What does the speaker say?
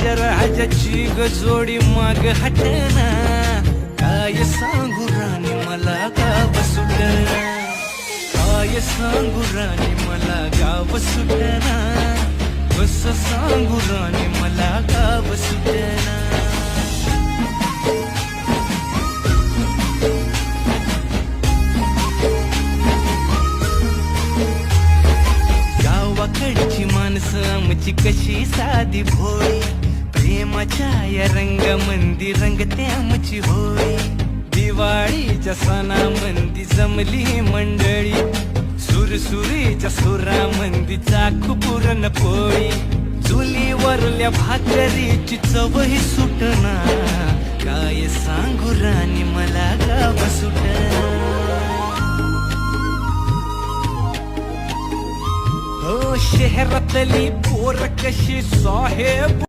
राजाची गजोडी माग हटना, काय सांगू राणी मला गाव सुटना, काय सांगू राणी मला गाव सुटना, कसं सांगू राणी मला गाव सुटना. गावाकडची माणसं आमची कशी साधी भोळी, प्रेमाच्या या रंगामंदी रंगते आमची होळी. दिवाळीच्या सणामंदी जमली मंडळी, सुरसुरीच्या सुरामंदी चाखू पुरणपोळी. चुलीवरल्या भाकरीची चवही सुटना, काय सांगू राणी मला गाव सुटना. हो शहरातली पोर कशी साहेब